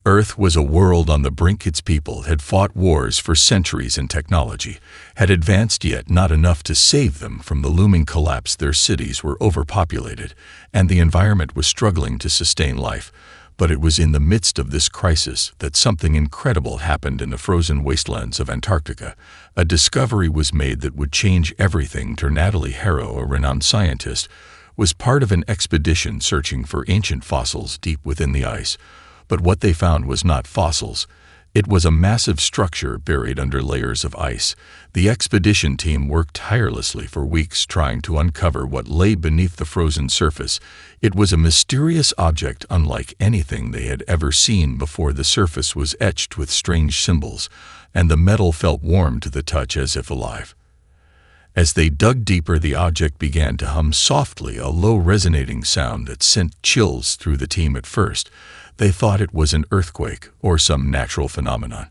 Earth was a world on the brink. Its people had fought wars for centuries and technology had advanced, yet not enough to save them from the looming collapse. Their cities were overpopulated, and the environment was struggling to sustain life. But it was in the midst of this crisis that something incredible happened in the frozen wastelands of Antarctica. A discovery was made that would change everything. Natalie Harrow, a renowned scientist, was part of an expedition searching for ancient fossils deep within the ice. But what they found was not fossils. It was a massive structure buried under layers of ice. The expedition team worked tirelessly for weeks trying to uncover what lay beneath the frozen surface. It was a mysterious object unlike anything they had ever seen before. The surface was etched with strange symbols, and the metal felt warm to the touch, as if alive. As they dug deeper, the object began to hum softly, a low resonating sound that sent chills through the team. At first, they thought it was an earthquake or some natural phenomenon.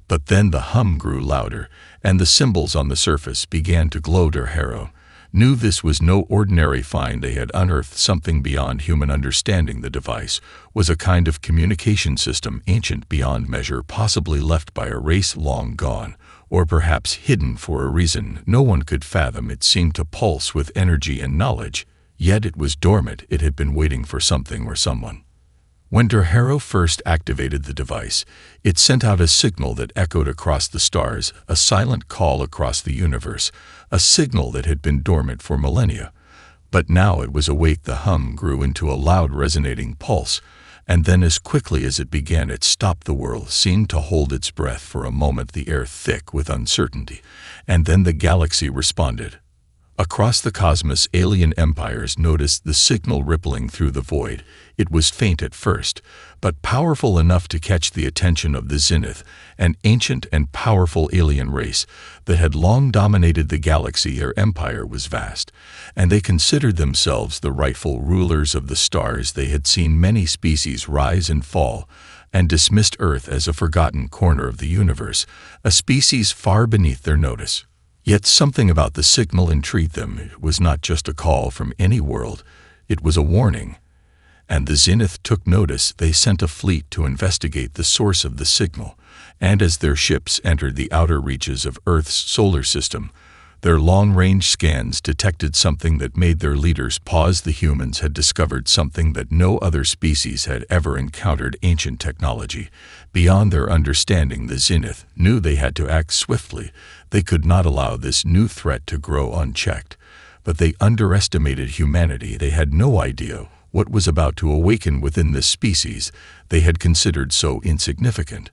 But then the hum grew louder, and the symbols on the surface began to glow. Harrow knew this was no ordinary find. They had unearthed something beyond human understanding. The device was a kind of communication system, ancient beyond measure, possibly left by a race long gone, or perhaps hidden for a reason no one could fathom. It seemed to pulse with energy and knowledge, yet it was dormant. It had been waiting for something or someone. When Harrow first activated the device, it sent out a signal that echoed across the stars, a silent call across the universe, a signal that had been dormant for millennia. But now it was awake. The hum grew into a loud resonating pulse, and then as quickly as it began, it stopped. The world seemed to hold its breath for a moment, the air thick with uncertainty, and then the galaxy responded. Across the cosmos, alien empires noticed the signal rippling through the void. It was faint at first, but powerful enough to catch the attention of the Zenith, an ancient and powerful alien race that had long dominated the galaxy. Their empire was vast, and they considered themselves the rightful rulers of the stars. They had seen many species rise and fall, and dismissed Earth as a forgotten corner of the universe, a species far beneath their notice. Yet something about the signal intrigued them. It was not just a call from any world, it was a warning. And the Zenith took notice. They sent a fleet to investigate the source of the signal, and as their ships entered the outer reaches of Earth's solar system, their long-range scans detected something that made their leaders pause. The humans had discovered something that no other species had ever encountered: ancient technology beyond their understanding. The Zenith knew they had to act swiftly. They could not allow this new threat to grow unchecked. But they underestimated humanity. They had no idea what was about to awaken within this species they had considered so insignificant.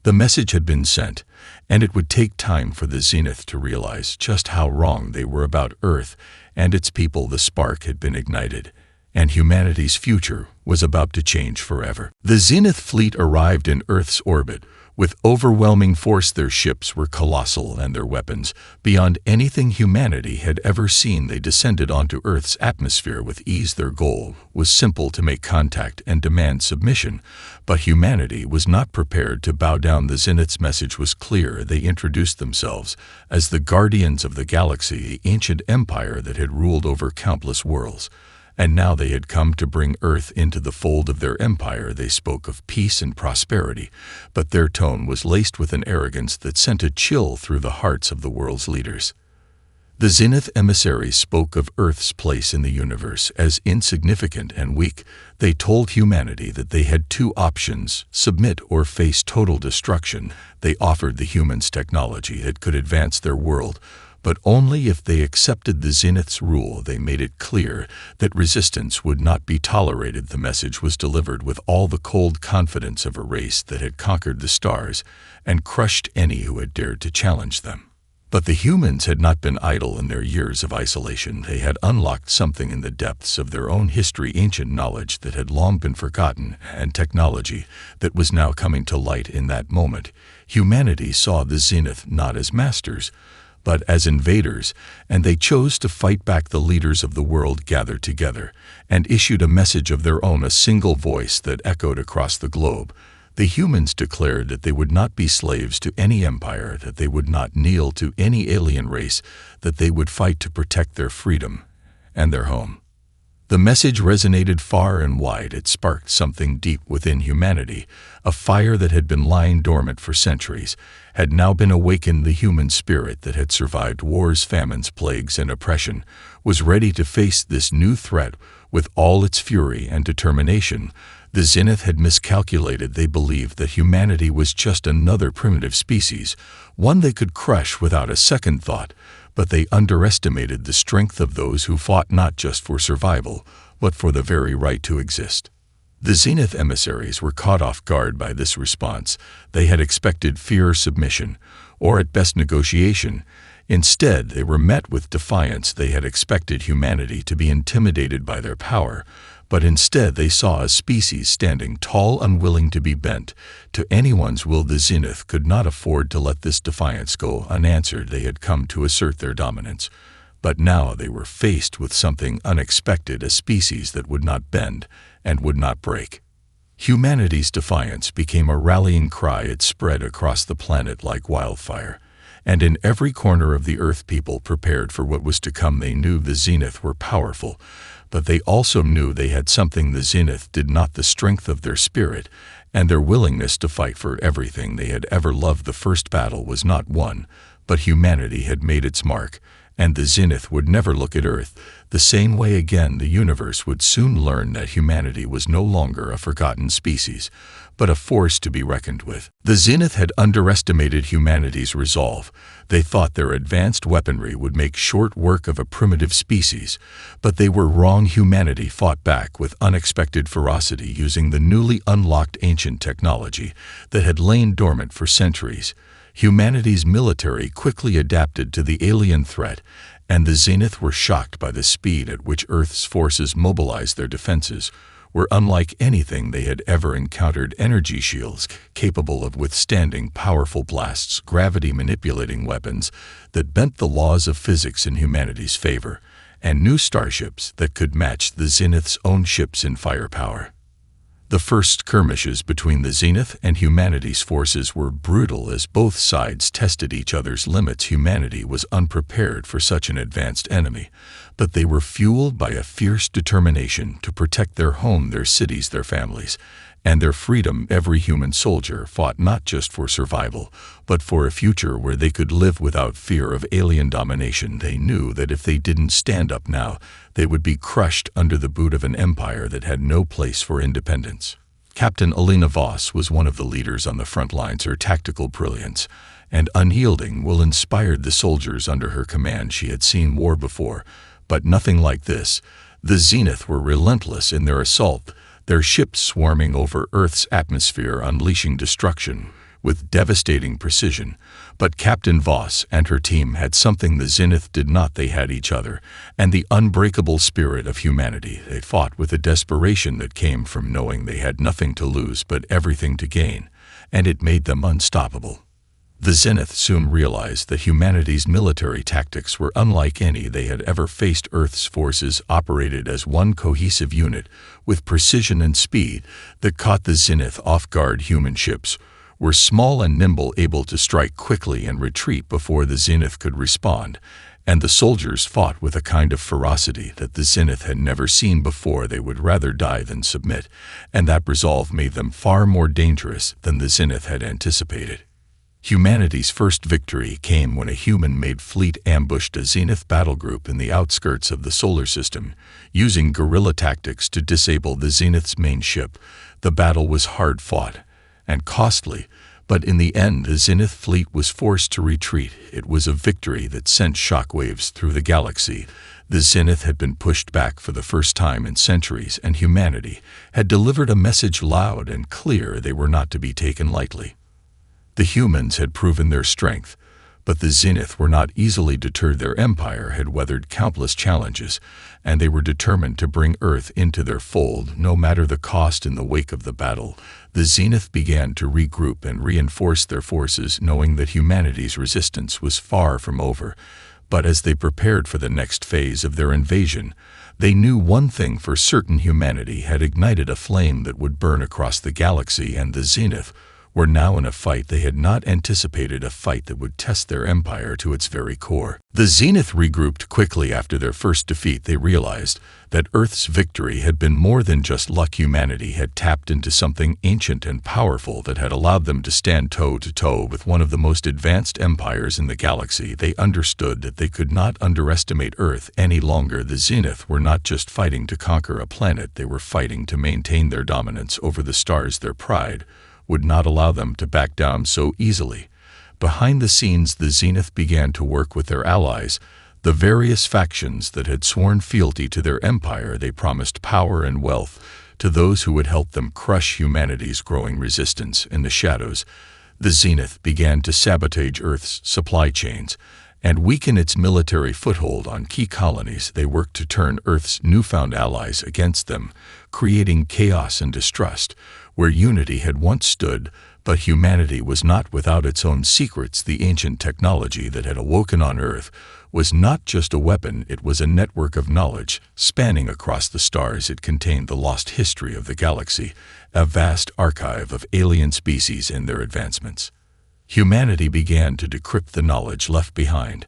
The message had been sent, and it would take time for the Zenith to realize just how wrong they were about Earth and its people. The spark had been ignited, and humanity's future was about to change forever. The Zenith fleet arrived in Earth's orbit with overwhelming force. Their ships were colossal, and their weapons beyond anything humanity had ever seen. They descended onto Earth's atmosphere with ease. Their goal was simple: to make contact and demand submission. But humanity was not prepared to bow down. The Zenith's message was clear. They introduced themselves as the guardians of the galaxy, the ancient empire that had ruled over countless worlds. And now they had come to bring Earth into the fold of their empire. They spoke of peace and prosperity, but their tone was laced with an arrogance that sent a chill through the hearts of the world's leaders. The Zenith emissaries spoke of Earth's place in the universe as insignificant and weak. They told humanity that they had two options: submit or face total destruction. They offered the humans technology that could advance their world, but only if they accepted the Zenith's rule. They made it clear that resistance would not be tolerated. The message was delivered with all the cold confidence of a race that had conquered the stars and crushed any who had dared to challenge them. But the humans had not been idle in their years of isolation. They had unlocked something in the depths of their own history: ancient knowledge that had long been forgotten, and technology that was now coming to light. In that moment, humanity saw the Zenith not as masters, but as invaders, and they chose to fight back. The leaders of the world gathered together and issued a message of their own, a single voice that echoed across the globe. The humans declared that they would not be slaves to any empire, that they would not kneel to any alien race, that they would fight to protect their freedom and their home. The message resonated far and wide. It sparked something deep within humanity. A fire that had been lying dormant for centuries had now been awakened. The human spirit that had survived wars, famines, plagues, and oppression was ready to face this new threat with all its fury and determination. The Zenith had miscalculated. They believed that humanity was just another primitive species, one they could crush without a second thought, but they underestimated the strength of those who fought not just for survival, but for the very right to exist. The Zenith emissaries were caught off guard by this response. They had expected fear, submission, or at best negotiation. Instead, they were met with defiance. They had expected humanity to be intimidated by their power, but instead they saw a species standing tall, unwilling to be bent to anyone's will. The Zenith could not afford to let this defiance go unanswered. They had come to assert their dominance, but now they were faced with something unexpected, a species that would not bend and would not break. Humanity's defiance became a rallying cry. It spread across the planet like wildfire, and in every corner of the earth people prepared for what was to come. They knew the Zenith were powerful, but they also knew they had something the Zenith did not: the strength of their spirit and their willingness to fight for everything they had ever loved. The first battle was not won, but humanity had made its mark, and the Zenith would never look at Earth the same way again. The universe would soon learn that humanity was no longer a forgotten species, but a force to be reckoned with. The Zenith had underestimated humanity's resolve. They thought their advanced weaponry would make short work of a primitive species, but they were wrong. Humanity fought back with unexpected ferocity, using the newly unlocked ancient technology that had lain dormant for centuries. Humanity's military quickly adapted to the alien threat, and the Zenith were shocked by the speed at which Earth's forces mobilized. Their defenses were unlike anything they had ever encountered. Energy shields capable of withstanding powerful blasts, gravity-manipulating weapons that bent the laws of physics in humanity's favor, and new starships that could match the Zenith's own ships in firepower. The first skirmishes between the Zenith and humanity's forces were brutal as both sides tested each other's limits. Humanity was unprepared for such an advanced enemy, but they were fueled by a fierce determination to protect their home, their cities, their families, and their freedom. Every human soldier fought not just for survival, but for a future where they could live without fear of alien domination. They knew that if they didn't stand up now, they would be crushed under the boot of an empire that had no place for independence. Captain Elena Voss was one of the leaders on the front lines. Her tactical brilliance and unyielding will inspired the soldiers under her command. She had seen war before, but nothing like this. The Zenith were relentless in their assault, their ships swarming over Earth's atmosphere, unleashing destruction with devastating precision. But Captain Voss and her team had something the Zenith did not. They had each other and the unbreakable spirit of humanity. They fought with a desperation that came from knowing they had nothing to lose but everything to gain, and it made them unstoppable. The Zenith soon realized that humanity's military tactics were unlike any they had ever faced. Earth's forces operated as one cohesive unit, with precision and speed that caught the Zenith off guard. Human ships were small and nimble, able to strike quickly and retreat before the Zenith could respond, and the soldiers fought with a kind of ferocity that the Zenith had never seen before. They would rather die than submit, and that resolve made them far more dangerous than the Zenith had anticipated. Humanity's first victory came when a human-made fleet ambushed a Zenith battle group in the outskirts of the solar system, using guerrilla tactics to disable the Zenith's main ship. The battle was hard-fought and costly, but in the end the Zenith fleet was forced to retreat. It was a victory that sent shockwaves through the galaxy. The Zenith had been pushed back for the first time in centuries, and humanity had delivered a message loud and clear: they were not to be taken lightly. The humans had proven their strength, but the Zenith were not easily deterred. Their empire had weathered countless challenges, and they were determined to bring Earth into their fold, no matter the cost. In the wake of the battle, the Zenith began to regroup and reinforce their forces, knowing that humanity's resistance was far from over. But as they prepared for the next phase of their invasion, they knew one thing for certain: humanity had ignited a flame that would burn across the galaxy, and the Zenith were now in a fight they had not anticipated, a fight that would test their empire to its very core. The Zenith regrouped quickly after their first defeat. They realized that Earth's victory had been more than just luck. Humanity had tapped into something ancient and powerful that had allowed them to stand toe-to-toe with one of the most advanced empires in the galaxy. They understood that they could not underestimate Earth any longer. The Zenith were not just fighting to conquer a planet, they were fighting to maintain their dominance over the stars. Their pride would not allow them to back down so easily. Behind the scenes, the Zenith began to work with their allies, the various factions that had sworn fealty to their empire. They promised power and wealth to those who would help them crush humanity's growing resistance. In the shadows, the Zenith began to sabotage Earth's supply chains and weaken its military foothold on key colonies. They worked to turn Earth's newfound allies against them, creating chaos and distrust where unity had once stood. But humanity was not without its own secrets. The ancient technology that had awoken on Earth was not just a weapon, it was a network of knowledge spanning across the stars. It contained the lost history of the galaxy, a vast archive of alien species and their advancements. Humanity began to decrypt the knowledge left behind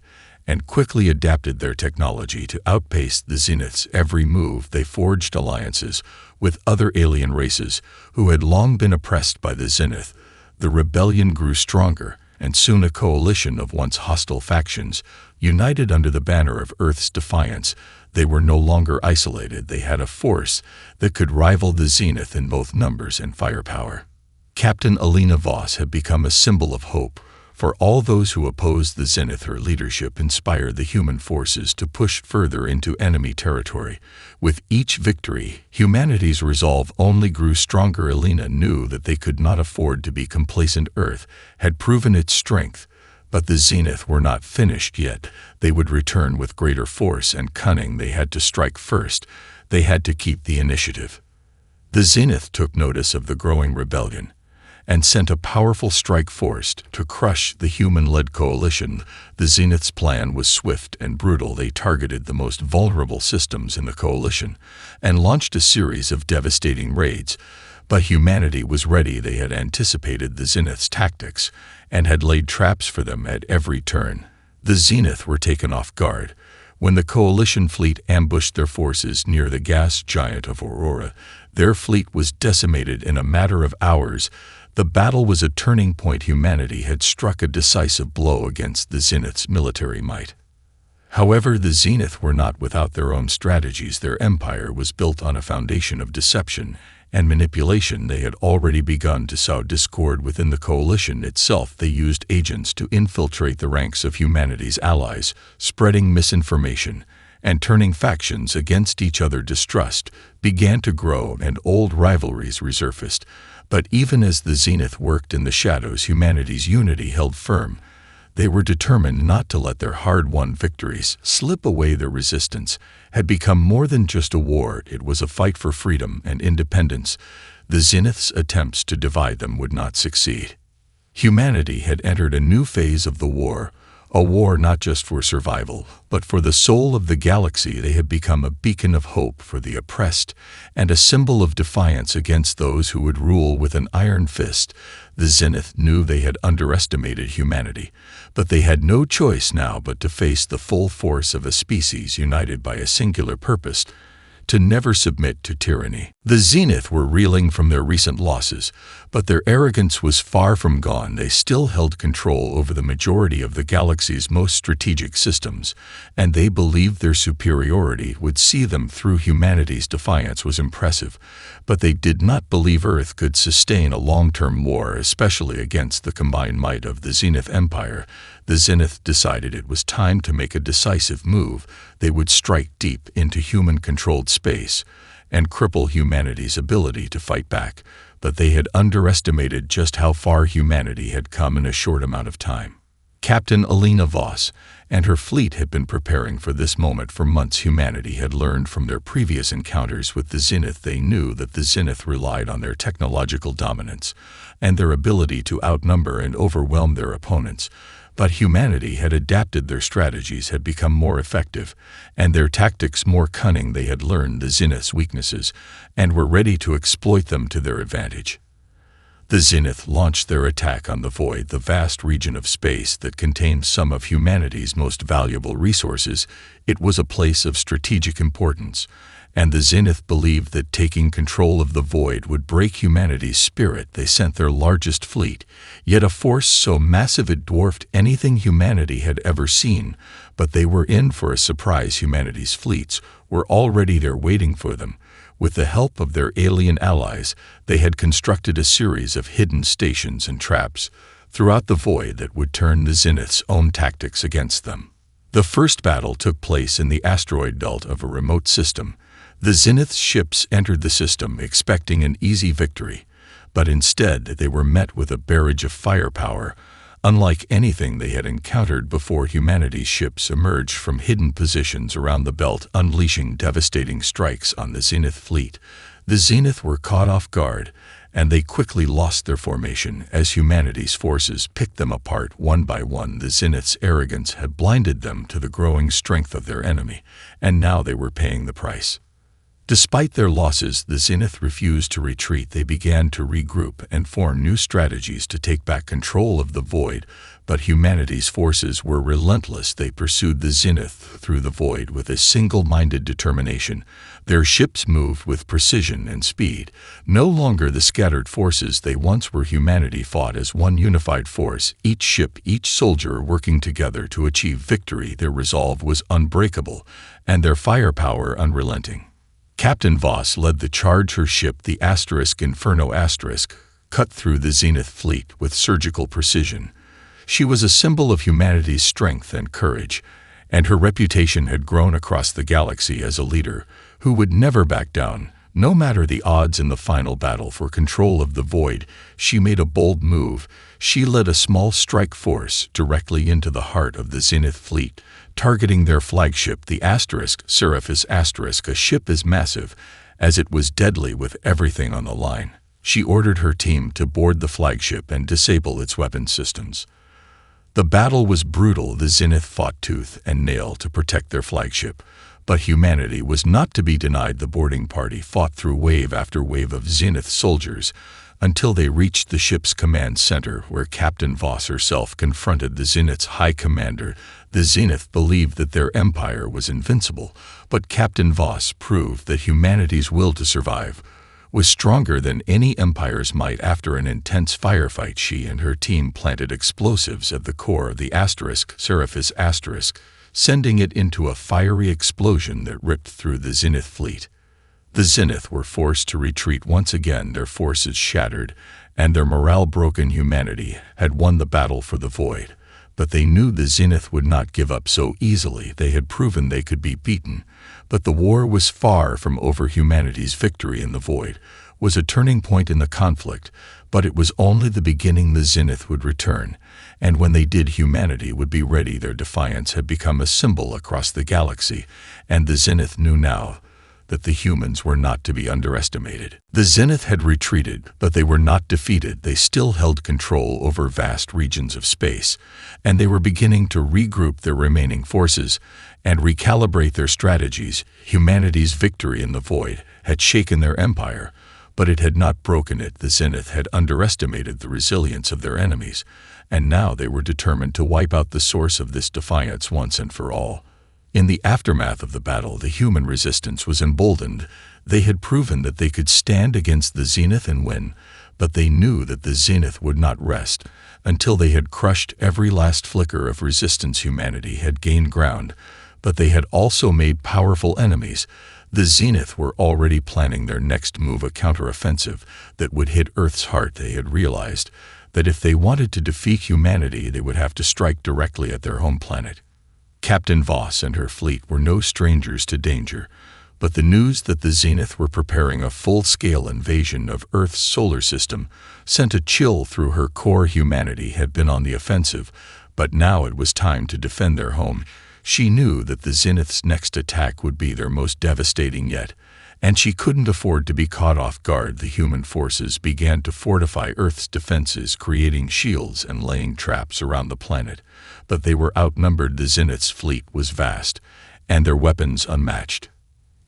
and quickly adapted their technology to outpace the Zenith's every move. They forged alliances with other alien races who had long been oppressed by the Zenith. The rebellion grew stronger, and soon a coalition of once hostile factions united under the banner of Earth's defiance. They were no longer isolated. They had a force that could rival the Zenith in both numbers and firepower. Captain Alina Voss had become a symbol of hope for all those who opposed the Zenith. Her leadership inspired the human forces to push further into enemy territory. With each victory, humanity's resolve only grew stronger. Alina knew that they could not afford to be complacent. Earth had proven its strength, but the Zenith were not finished yet. They would return with greater force and cunning. They had to strike first. They had to keep the initiative. The Zenith took notice of the growing rebellion and sent a powerful strike force to crush the human-led coalition. The Zenith's plan was swift and brutal. They targeted the most vulnerable systems in the coalition and launched a series of devastating raids. But humanity was ready. They had anticipated the Zenith's tactics and had laid traps for them at every turn. The Zenith were taken off guard when the coalition fleet ambushed their forces near the gas giant of Aurora. Their fleet was decimated in a matter of hours. The battle was a turning point. Humanity had struck a decisive blow against the Zenith's military might. However, the Zenith were not without their own strategies. Their empire was built on a foundation of deception and manipulation. They had already begun to sow discord within the coalition itself. They used agents to infiltrate the ranks of humanity's allies, spreading misinformation and turning factions against each other. Distrust began to grow and old rivalries resurfaced. But even as the Zenith worked in the shadows, humanity's unity held firm. They were determined not to let their hard-won victories slip away. Their resistance had become more than just a war. It was a fight for freedom and independence. The Zenith's attempts to divide them would not succeed. Humanity had entered a new phase of the war, a war not just for survival, but for the soul of the galaxy. They had become a beacon of hope for the oppressed and a symbol of defiance against those who would rule with an iron fist. The Zenith knew they had underestimated humanity, but they had no choice now but to face the full force of a species united by a singular purpose: to never submit to tyranny. The Zenith were reeling from their recent losses, but their arrogance was far from gone. They still held control over the majority of the galaxy's most strategic systems, and they believed their superiority would see them through. Humanity's defiance was impressive, but they did not believe Earth could sustain a long-term war, especially against the combined might of the Zenith Empire. The Zenith decided it was time to make a decisive move. They would strike deep into human-controlled space and cripple humanity's ability to fight back. But they had underestimated just how far humanity had come in a short amount of time. Captain Alina Voss and her fleet had been preparing for this moment for months. Humanity had learned from their previous encounters with the Zenith. They knew that the Zenith relied on their technological dominance and their ability to outnumber and overwhelm their opponents. But humanity had adapted. Their strategies had become more effective, and their tactics more cunning. They had learned the Zenith's weaknesses and were ready to exploit them to their advantage. The Zenith launched their attack on the Void, the vast region of space that contained some of humanity's most valuable resources. It was a place of strategic importance, and the Zenith believed that taking control of the Void would break humanity's spirit. They sent their largest fleet, yet a force so massive it dwarfed anything humanity had ever seen. But they were in for a surprise. Humanity's fleets were already there waiting for them. With the help of their alien allies, they had constructed a series of hidden stations and traps throughout the Void that would turn the Zenith's own tactics against them. The first battle took place in the asteroid belt of a remote system. The Zenith's ships entered the system expecting an easy victory, but instead they were met with a barrage of firepower, unlike anything they had encountered before. Humanity's ships emerged from hidden positions around the belt, unleashing devastating strikes on the Zenith fleet. The Zenith were caught off guard, and they quickly lost their formation as humanity's forces picked them apart one by one. The Zenith's arrogance had blinded them to the growing strength of their enemy, and now they were paying the price. Despite their losses, the Zenith refused to retreat. They began to regroup and form new strategies to take back control of the Void, but humanity's forces were relentless. They pursued the Zenith through the Void with a single-minded determination. Their ships moved with precision and speed. No longer the scattered forces they once were. Humanity fought as one unified force, each ship, each soldier working together to achieve victory. Their resolve was unbreakable, and their firepower unrelenting. Captain Voss led the charge. Her ship, the Inferno cut through the Zenith fleet with surgical precision. She was a symbol of humanity's strength and courage, and her reputation had grown across the galaxy as a leader who would never back down. No matter the odds in the final battle for control of the Void, she made a bold move. She led a small strike force directly into the heart of the Zenith fleet, targeting their flagship, the Seraphis *. A ship as massive as it was deadly, with everything on the line. She ordered her team to board the flagship and disable its weapon systems. The battle was brutal. The Zenith fought tooth and nail to protect their flagship, but humanity was not to be denied. The boarding party fought through wave after wave of Zenith soldiers until they reached the ship's command center, where Captain Voss herself confronted the Zenith's high commander. The Zenith believed that their empire was invincible, but Captain Voss proved that humanity's will to survive was stronger than any empire's might. After an intense firefight, she and her team planted explosives at the core of the Seraphis *, sending it into a fiery explosion that ripped through the Zenith fleet. The Zenith were forced to retreat once again, their forces shattered and their morale broken. Humanity had won the battle for the Void, but they knew the Zenith would not give up so easily. They had proven they could be beaten, but the war was far from over. Humanity's victory in the Void was a turning point in the conflict, but it was only the beginning. The Zenith would return, and when they did, humanity would be ready. Their defiance had become a symbol across the galaxy, and the Zenith knew now that the humans were not to be underestimated. The Zenith had retreated, but they were not defeated. They still held control over vast regions of space, and they were beginning to regroup their remaining forces and recalibrate their strategies. Humanity's victory in the Void had shaken their empire, but it had not broken it. The Zenith had underestimated the resilience of their enemies, and now they were determined to wipe out the source of this defiance once and for all. In the aftermath of the battle, the human resistance was emboldened. They had proven that they could stand against the Zenith and win, but they knew that the Zenith would not rest until they had crushed every last flicker of resistance. Humanity had gained ground, but they had also made powerful enemies. The Zenith were already planning their next move, a counteroffensive that would hit Earth's heart. They had realized that if they wanted to defeat humanity, they would have to strike directly at their home planet. Captain Voss and her fleet were no strangers to danger, but the news that the Zenith were preparing a full-scale invasion of Earth's solar system sent a chill through her core. Humanity had been on the offensive, but now it was time to defend their home. She knew that the Zenith's next attack would be their most devastating yet, and she couldn't afford to be caught off guard. The human forces began to fortify Earth's defenses, creating shields and laying traps around the planet, but they were outnumbered. The Zenith's fleet was vast, and their weapons unmatched.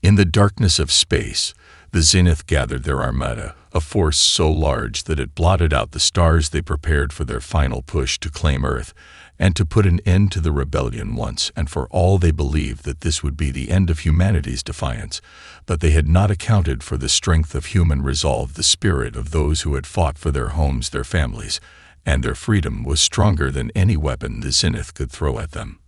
In the darkness of space, the Zenith gathered their armada, a force so large that it blotted out the stars they prepared for their final push to claim Earth, and to put an end to the rebellion once and for all. They believed that this would be the end of humanity's defiance, but they had not accounted for the strength of human resolve. The spirit of those who had fought for their homes, their families, and their freedom was stronger than any weapon the Zenith could throw at them.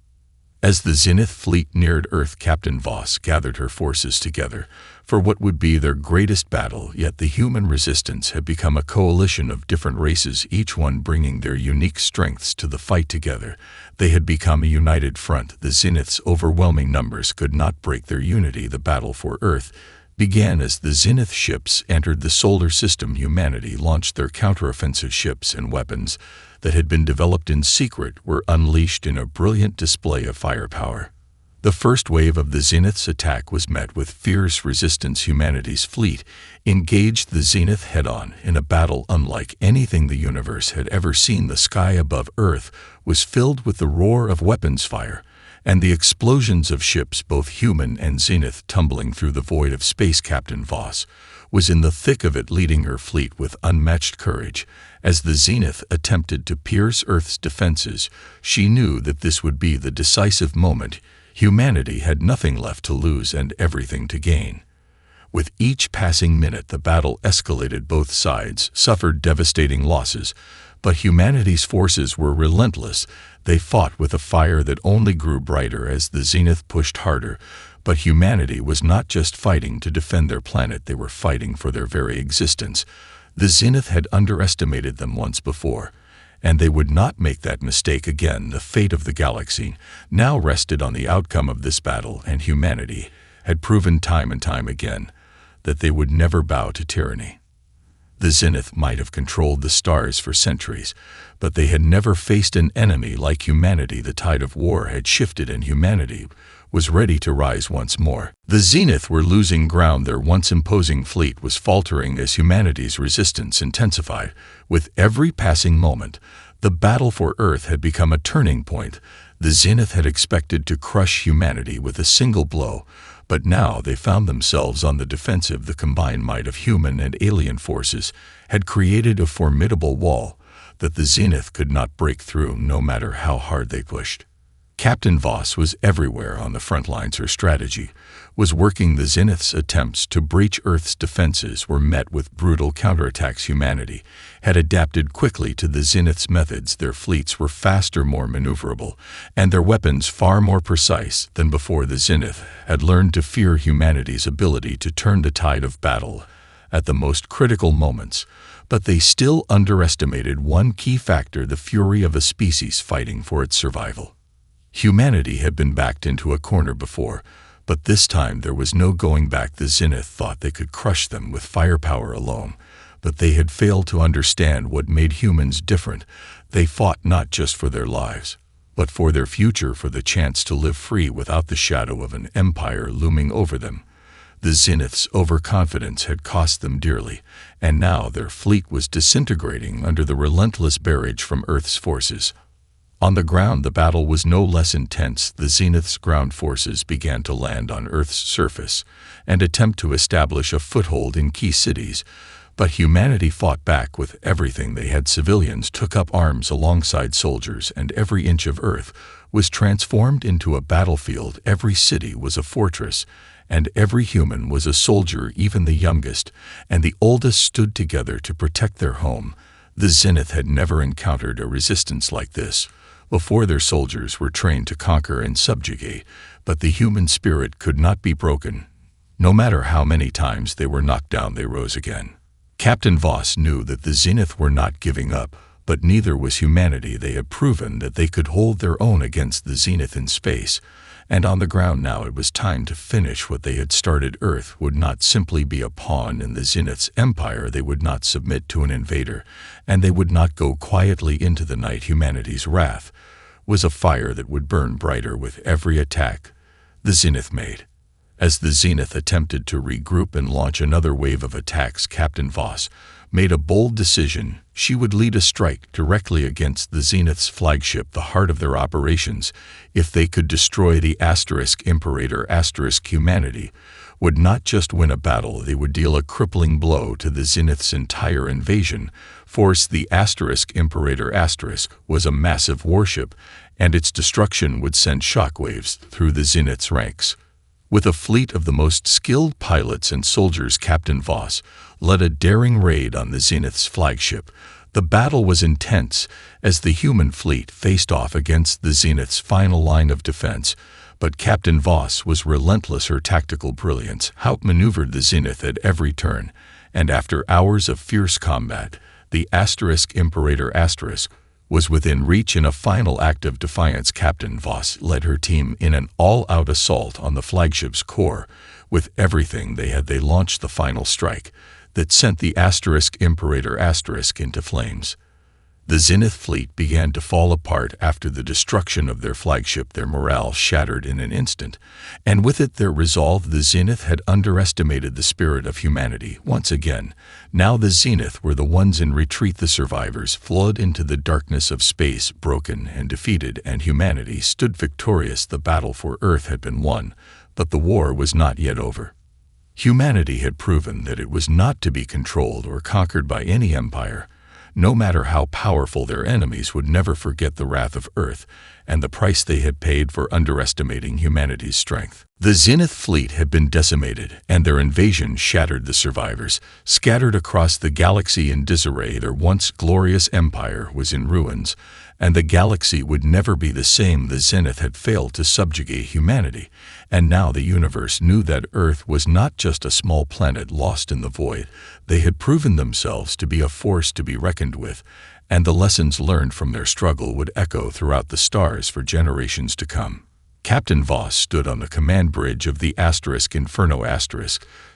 As the Zenith fleet neared Earth, Captain Voss gathered her forces together for what would be their greatest battle. Yet the human resistance had become a coalition of different races, each one bringing their unique strengths to the fight together. They had become a united front. The Zenith's overwhelming numbers could not break their unity. The battle for Earth began as the Zenith ships entered the solar system. Humanity launched their counteroffensive ships, and weapons that had been developed in secret were unleashed in a brilliant display of firepower. The first wave of the Zenith's attack was met with fierce resistance. Humanity's fleet engaged the Zenith head-on in a battle unlike anything the universe had ever seen. The sky above Earth was filled with the roar of weapons fire and the explosions of ships, both human and Zenith, tumbling through the void of space. Captain Voss was in the thick of it, leading her fleet with unmatched courage. As the Zenith attempted to pierce Earth's defenses, she knew that this would be the decisive moment. Humanity had nothing left to lose and everything to gain. With each passing minute, the battle escalated. Both sides suffered devastating losses, but humanity's forces were relentless. They fought with a fire that only grew brighter as the Zenith pushed harder. But humanity was not just fighting to defend their planet, they were fighting for their very existence. The Zenith had underestimated them once before, and they would not make that mistake again. The fate of the galaxy now rested on the outcome of this battle, and humanity had proven time and time again that they would never bow to tyranny. The Zenith might have controlled the stars for centuries, but they had never faced an enemy like humanity. The tide of war had shifted, and humanity was ready to rise once more. The Zenith were losing ground. Their once imposing fleet was faltering as humanity's resistance intensified. With every passing moment, the battle for Earth had become a turning point. The Zenith had expected to crush humanity with a single blow, but now they found themselves on the defensive. The combined might of human and alien forces had created a formidable wall that the Zenith could not break through, no matter how hard they pushed. Captain Voss was everywhere on the front lines. Her strategy was working. The Zenith's attempts to breach Earth's defenses were met with brutal counterattacks. Humanity had adapted quickly to the Zenith's methods. Their fleets were faster, more maneuverable, and their weapons far more precise than before. The Zenith had learned to fear humanity's ability to turn the tide of battle at the most critical moments, but they still underestimated one key factor: the fury of a species fighting for its survival. Humanity had been backed into a corner before, but this time there was no going back. The Zenith thought they could crush them with firepower alone, but they had failed to understand what made humans different. They fought not just for their lives, but for their future, for the chance to live free without the shadow of an empire looming over them. The Zenith's overconfidence had cost them dearly, and now their fleet was disintegrating under the relentless barrage from Earth's forces. On the ground, the battle was no less intense. The Zenith's ground forces began to land on Earth's surface and attempt to establish a foothold in key cities, but humanity fought back with everything they had. Civilians took up arms alongside soldiers, and every inch of Earth was transformed into a battlefield. Every city was a fortress, and every human was a soldier. Even the youngest and the oldest stood together to protect their home. The Zenith had never encountered a resistance like this. Before, their soldiers were trained to conquer and subjugate, but the human spirit could not be broken. No matter how many times they were knocked down, they rose again. Captain Voss knew that the Zenith were not giving up, but neither was humanity. They had proven that they could hold their own against the Zenith in space, and on the ground now it was time to finish what they had started. Earth would not simply be a pawn in the Zenith's empire. They would not submit to an invader, and they would not go quietly into the night. Humanity's wrath was a fire that would burn brighter with every attack the Zenith made. As the Zenith attempted to regroup and launch another wave of attacks, Captain Voss made a bold decision. She would lead a strike directly against the Zenith's flagship, the heart of their operations. If they could destroy the Imperator, humanity would not just win a battle, they would deal a crippling blow to the Zenith's entire invasion force. The Imperator was a massive warship, and its destruction would send shockwaves through the Zenith's ranks. With a fleet of the most skilled pilots and soldiers, Captain Voss led a daring raid on the Zenith's flagship. The battle was intense as the human fleet faced off against the Zenith's final line of defense, but Captain Voss was relentless. Her tactical brilliance outmaneuvered the Zenith at every turn, and after hours of fierce combat, the Imperator was within reach. In a final act of defiance, Captain Voss led her team in an all-out assault on the flagship's core. With everything they had, they launched the final strike that sent the Imperator into flames. The Zenith fleet began to fall apart after the destruction of their flagship. Their morale shattered in an instant, and with it their resolve. The Zenith had underestimated the spirit of humanity once again. Now the Zenith were the ones in retreat. The survivors flowed into the darkness of space, broken and defeated, and humanity stood victorious. The battle for Earth had been won, but the war was not yet over. Humanity had proven that it was not to be controlled or conquered by any empire. No matter how powerful, their enemies would never forget the wrath of Earth and the price they had paid for underestimating humanity's strength. The Zenith fleet had been decimated, and their invasion shattered the survivors. Scattered across the galaxy in disarray, their once glorious empire was in ruins, and the galaxy would never be the same. The Zenith had failed to subjugate humanity, and now the universe knew that Earth was not just a small planet lost in the void. They had proven themselves to be a force to be reckoned with, and the lessons learned from their struggle would echo throughout the stars for generations to come. Captain Voss stood on the command bridge of the Inferno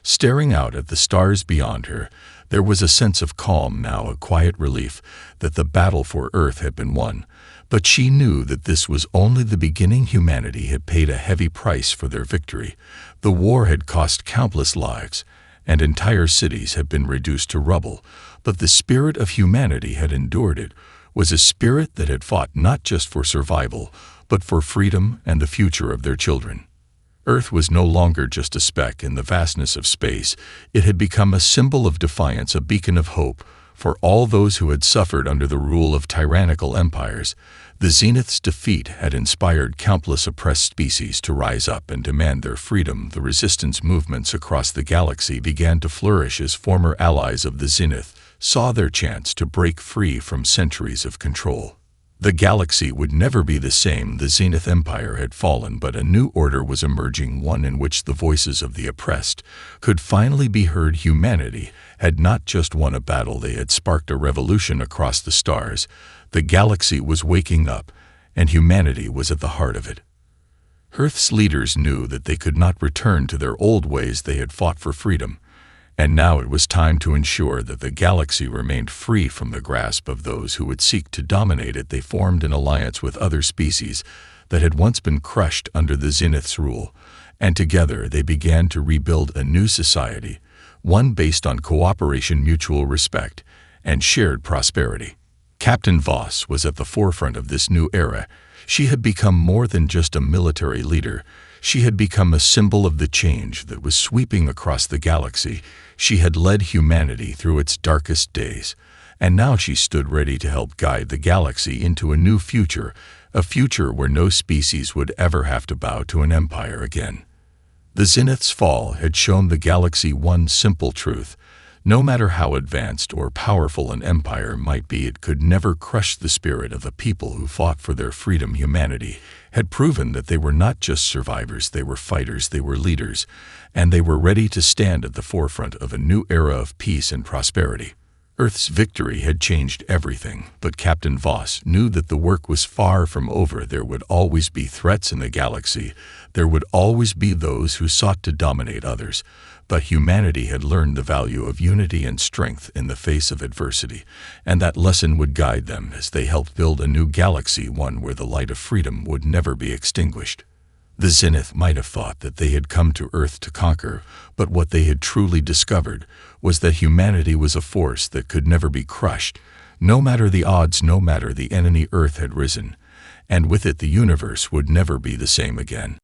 staring out at the stars beyond her. There was a sense of calm now, a quiet relief that the battle for Earth had been won. But she knew that this was only the beginning. Humanity had paid a heavy price for their victory. The war had cost countless lives, and entire cities had been reduced to rubble. But the spirit of humanity had endured. It was a spirit that had fought not just for survival, but for freedom and the future of their children. Earth was no longer just a speck in the vastness of space. It had become a symbol of defiance, a beacon of hope for all those who had suffered under the rule of tyrannical empires. The Zenith's defeat had inspired countless oppressed species to rise up and demand their freedom. The resistance movements across the galaxy began to flourish as former allies of the Zenith saw their chance to break free from centuries of control. The galaxy would never be the same. The Zenith Empire had fallen, but a new order was emerging, one in which the voices of the oppressed could finally be heard. Humanity had not just won a battle, they had sparked a revolution across the stars. The galaxy was waking up, and humanity was at the heart of it. Earth's leaders knew that they could not return to their old ways. They had fought for freedom, and now it was time to ensure that the galaxy remained free from the grasp of those who would seek to dominate it. They formed an alliance with other species that had once been crushed under the Zenith's rule, and together they began to rebuild a new society, one based on cooperation, mutual respect, and shared prosperity. Captain Voss was at the forefront of this new era. She had become more than just a military leader. She had become a symbol of the change that was sweeping across the galaxy. She had led humanity through its darkest days, and now she stood ready to help guide the galaxy into a new future, a future where no species would ever have to bow to an empire again. The Zenith's fall had shown the galaxy one simple truth. No matter how advanced or powerful an empire might be, it could never crush the spirit of the people who fought for their freedom. Humanity had proven that they were not just survivors, they were fighters, they were leaders, and they were ready to stand at the forefront of a new era of peace and prosperity. Earth's victory had changed everything, but Captain Voss knew that the work was far from over. There would always be threats in the galaxy. There would always be those who sought to dominate others. But humanity had learned the value of unity and strength in the face of adversity, and that lesson would guide them as they helped build a new galaxy, one where the light of freedom would never be extinguished. The Zenith might have thought that they had come to Earth to conquer, but what they had truly discovered was that humanity was a force that could never be crushed. No matter the odds, no matter the enemy, Earth had risen, and with it the universe would never be the same again.